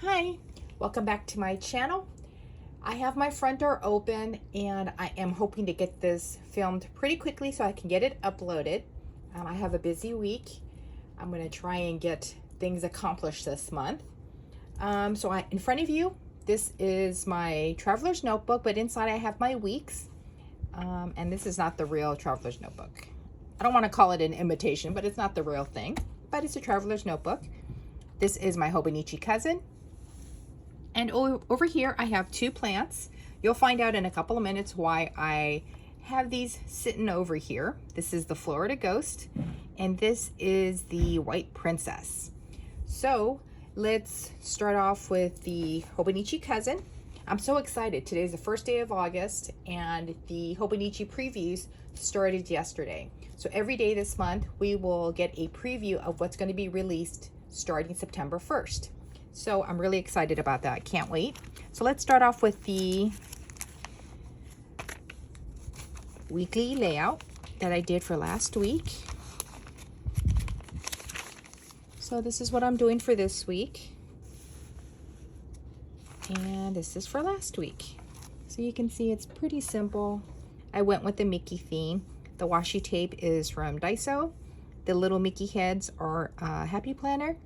Hi, welcome back to my channel. I have my front door open and I am hoping to get this filmed pretty quickly so I can get it uploaded. I have a busy week. I'm going to try and get things accomplished this month. In front of you, this is my traveler's notebook, but inside I have my weeks. And this is not the real traveler's notebook. I don't want to call it an imitation, but it's not the real thing, but it's a traveler's notebook. This is my Hobonichi cousin. And over here, I have two plants. You'll find out in a couple of minutes why I have these sitting over here. This is the Florida Ghost, and this is the White Princess. So let's start off with the Hobonichi cousin. I'm so excited. Today's the first day of August, and the Hobonichi previews started yesterday. So every day this month, we will get a preview of what's going to be released starting September 1st. So I'm really excited about that. Can't wait. So let's start off with the weekly layout that I did for last week. So this is what I'm doing for this week. And this is for last week. So you can see it's pretty simple. I went with the Mickey theme. The washi tape is from Daiso. The little Mickey heads are Happy Planner.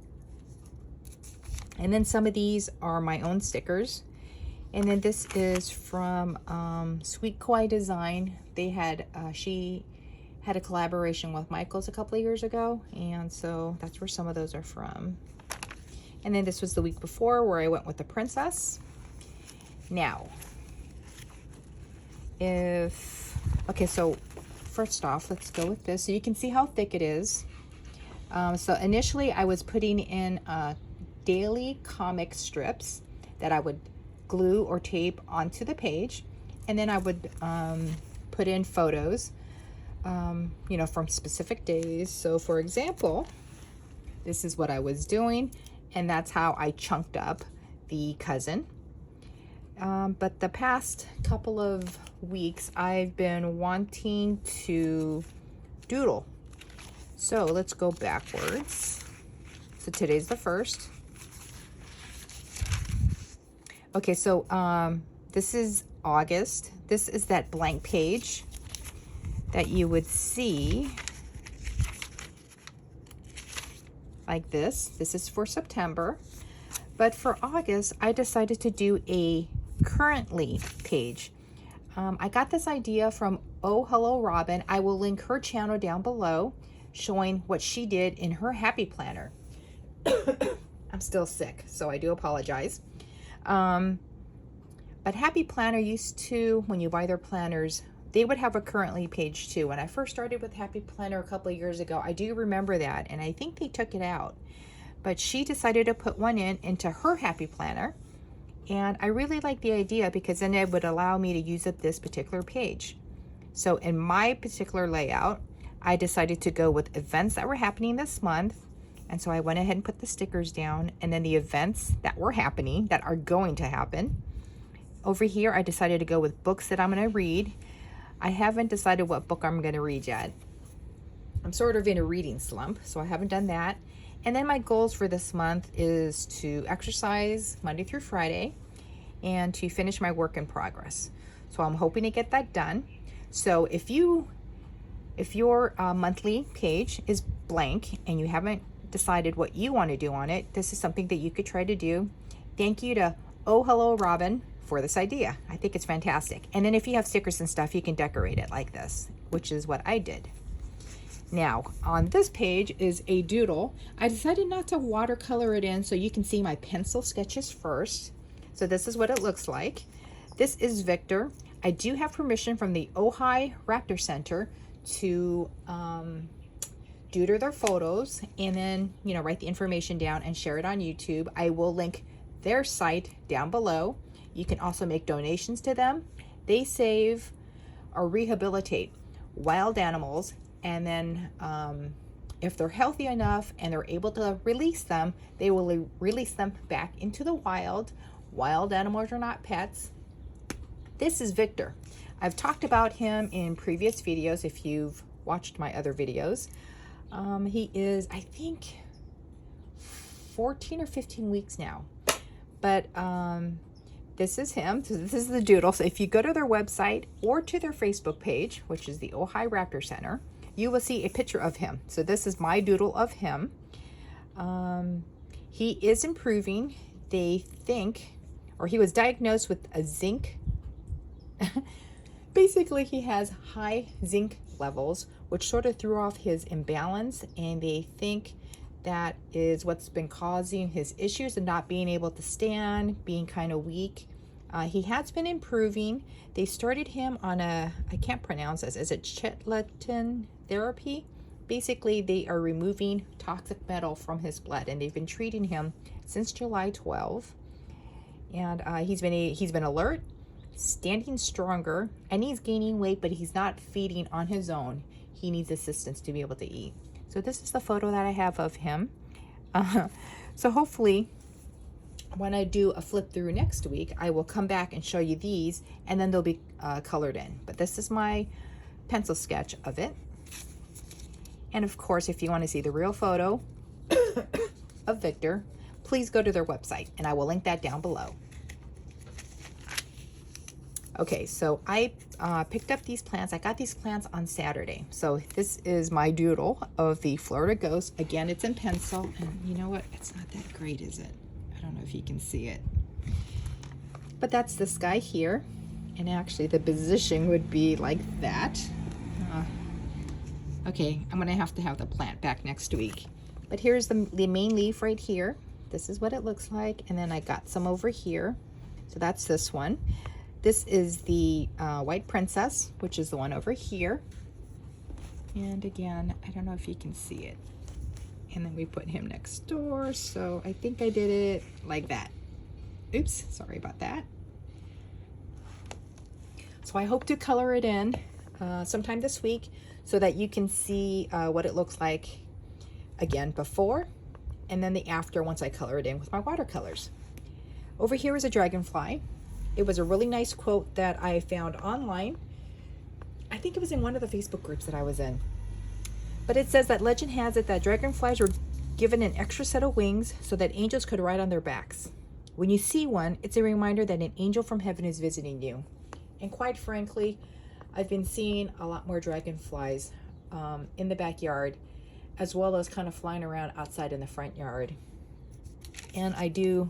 And then some of these are my own stickers. And then this is from Sweet Kawaii Design. They had, she had a collaboration with Michaels a couple of years ago. And so that's where some of those are from. And then this was the week before where I went with the princess. Now, okay, so first off, let's go with this. So you can see how thick it is. So initially I was putting in daily comic strips that I would glue or tape onto the page, and then I would put in photos, you know, from specific days. So for example, this is what I was doing, and that's how I chunked up the cousin. But the past couple of weeks, I've been wanting to doodle. So let's go backwards. So today's the 1st. Okay, so this is August. This is that blank page that you would see like this. This is for September. But for August, I decided to do a currently page. I got this idea from Oh Hello Robin. I will link her channel down below showing what she did in her Happy Planner. I'm still sick, so I do apologize. But Happy Planner used to, when you buy their planners, they would have a currently page too. When I first started with Happy Planner a couple of years ago, I do remember that, and I think they took it out. But she decided to put one into her Happy Planner, and I really like the idea because then it would allow me to use up this particular page. So in my particular layout, I decided to go with events that were happening this month. And so I went ahead and put the stickers down, and then the events that were happening, that are going to happen. Over here, I decided to go with books that I'm going to read. I haven't decided what book I'm going to read yet. I'm sort of in a reading slump, so I haven't done that. And then my goals for this month is to exercise Monday through Friday and to finish my work in progress. So I'm hoping to get that done. So if your monthly page is blank and you haven't decided what you want to do on it, this is something that you could try to do. Thank you to Oh Hello Robin for this idea. I think it's fantastic. And then if you have stickers and stuff, you can decorate it like this, which is what I did. Now on this page is a doodle. I decided not to watercolor it in so you can see my pencil sketches first. So this is what it looks like. This is Victor. I do have permission from the Ojai Raptor Center to doodle their photos and then, you know, write the information down and share it on YouTube. I will link their site down below. You can also make donations to them. They save or rehabilitate wild animals, and then if they're healthy enough and they're able to release them, they will release them back into the wild. Wild animals are not pets. This is Victor. I've talked about him in previous videos if you've watched my other videos. He is, I think, 14 or 15 weeks now. But this is him. So this is the doodle. So if you go to their website or to their Facebook page, which is the Ojai Raptor Center, you will see a picture of him. So this is my doodle of him. He is improving. They think, or he was diagnosed with a zinc. Basically, he has high zinc levels, which sort of threw off his imbalance, and they think that is what's been causing his issues of not being able to stand, being kind of weak. He has been improving. They started him on I can't pronounce this, is it Chetlatin therapy? Basically, they are removing toxic metal from his blood, and they've been treating him since July 12. And he's been alert, standing stronger, and he's gaining weight, but he's not feeding on his own. He needs assistance to be able to eat. So this is the photo that I have of him. So hopefully, when I do a flip through next week, I will come back and show you these, and then they'll be colored in. But this is my pencil sketch of it. And of course, if you want to see the real photo of Victor, please go to their website, and I will link that down below. Okay, so I picked up these plants. I got these plants on Saturday. So this is my doodle of the Florida Ghost. Again, it's in pencil, and you know what? It's not that great, is it? I don't know if you can see it. But that's this guy here. And actually, the position would be like that. Okay, I'm gonna have to have the plant back next week. But here's the main leaf right here. This is what it looks like. And then I got some over here. So that's this one. This is the White Princess, which is the one over here. And again, I don't know if you can see it. And then we put him next door. So I think I did it like that. Oops, sorry about that. So I hope to color it in sometime this week so that you can see what it looks like again before and then the after once I color it in with my watercolors. Over here is a dragonfly. It was a really nice quote that I found online. I think it was in one of the Facebook groups that I was in. But it says that legend has it that dragonflies were given an extra set of wings so that angels could ride on their backs. When you see one, it's a reminder that an angel from heaven is visiting you. And quite frankly, I've been seeing a lot more dragonflies in the backyard, as well as kind of flying around outside in the front yard. And I do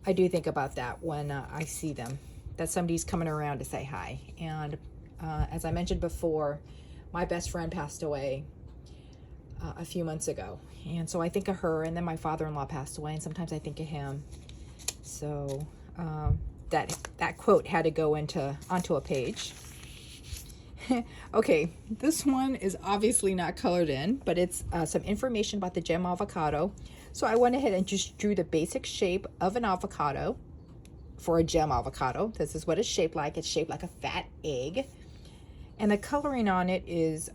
think about that when I see them, that somebody's coming around to say hi. And as I mentioned before, my best friend passed away a few months ago. And so I think of her, and then my father-in-law passed away, and sometimes I think of him. So that quote had to go onto a page. Okay, this one is obviously not colored in, but it's some information about the gem avocado. So I went ahead and just drew the basic shape of an avocado for a gem avocado. This is what it's shaped like. It's shaped like a fat egg. And the coloring on it is,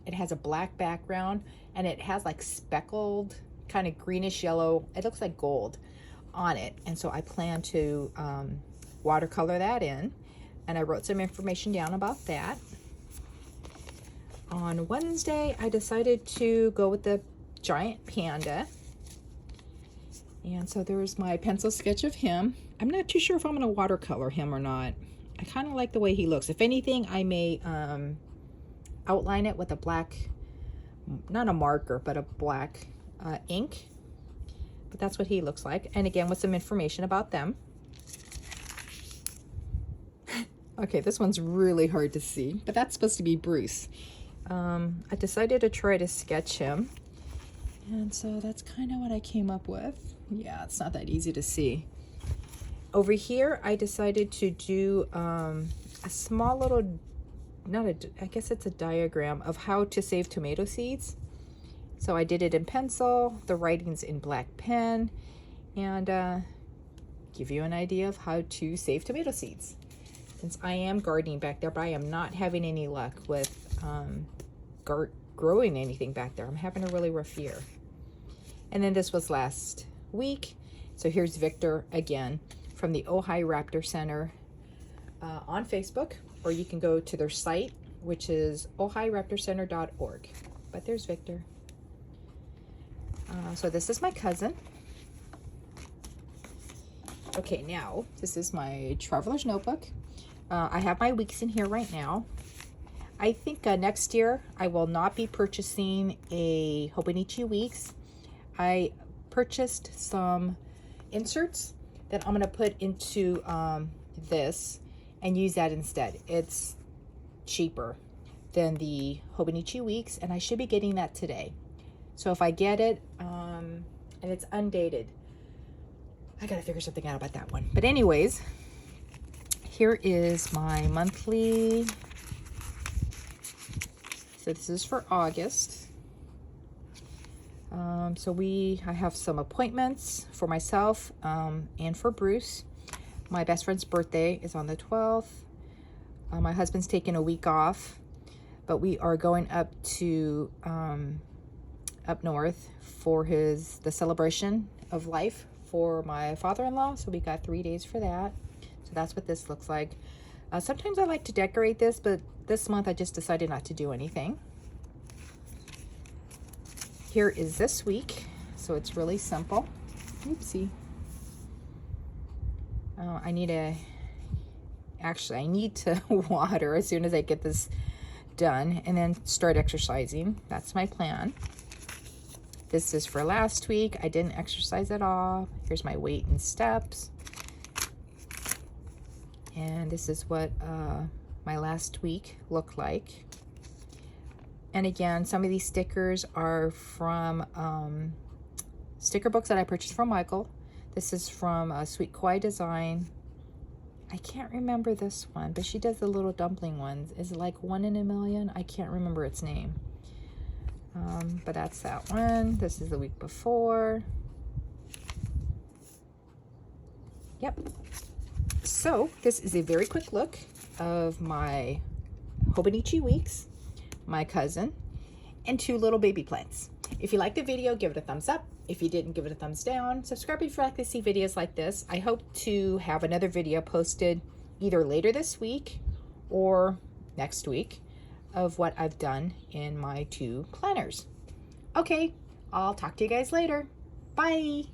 it has a black background, and it has like speckled, kind of greenish yellow, it looks like gold on it. And so I plan to watercolor that in. And I wrote some information down about that. On Wednesday, I decided to go with the giant panda. And so there's my pencil sketch of him. I'm not too sure if I'm going to watercolor him or not. I kind of like the way he looks. If anything, I may outline it with a black, not a marker, but a black ink. But that's what he looks like. And again, with some information about them. Okay, this one's really hard to see, but that's supposed to be Bruce. I decided to try to sketch him. And so that's kind of what I came up with. Yeah, it's not that easy to see. Over here, I decided to do a small little, I guess it's a diagram of how to save tomato seeds. So I did it in pencil, the writing's in black pen, and give you an idea of how to save tomato seeds. Since I am gardening back there, but I am not having any luck with growing anything back there. I'm having a really rough year. And then this was last week. So here's Victor again from the Ojai Raptor Center on Facebook, or you can go to their site, which is ojairaptorcenter.org. But there's Victor. So this is my cousin. Okay, now this is my traveler's notebook. I have my weeks in here right now. I think next year I will not be purchasing a Hobonichi Weeks. I purchased some inserts that I'm going to put into this and use that instead. It's cheaper than the Hobonichi Weeks, and I should be getting that today. So if I get it and it's undated, I gotta figure something out about that one. But anyways, here is my monthly. So this is for August. I have some appointments for myself and for Bruce. My best friend's birthday is on the 12th. My husband's taking a week off, but we are going up to up north for the celebration of life for my father-in-law. So we got 3 days for that. So that's what this looks like. Sometimes I like to decorate this, but this month I just decided not to do anything. Here is this week, so it's really simple. Oopsie. I need to water as soon as I get this done and then start exercising. That's my plan. This is for last week. I didn't exercise at all. Here's my weight and steps. And this is what my last week looked like. And again, some of these stickers are from sticker books that I purchased from Michael. This is from Sweet Kawaii Design. I can't remember this one, but she does the little dumpling ones. Is it like 1 in a Million? I can't remember its name. But that's that one. This is the week before. Yep. So this is a very quick look of my Hobonichi Weeks, my cousin, and 2 little baby plants. If you liked the video, give it a thumbs up. If you didn't, give it a thumbs down. Subscribe if you like to see videos like this. I hope to have another video posted either later this week or next week of what I've done in my 2 planners. Okay, I'll talk to you guys later. Bye.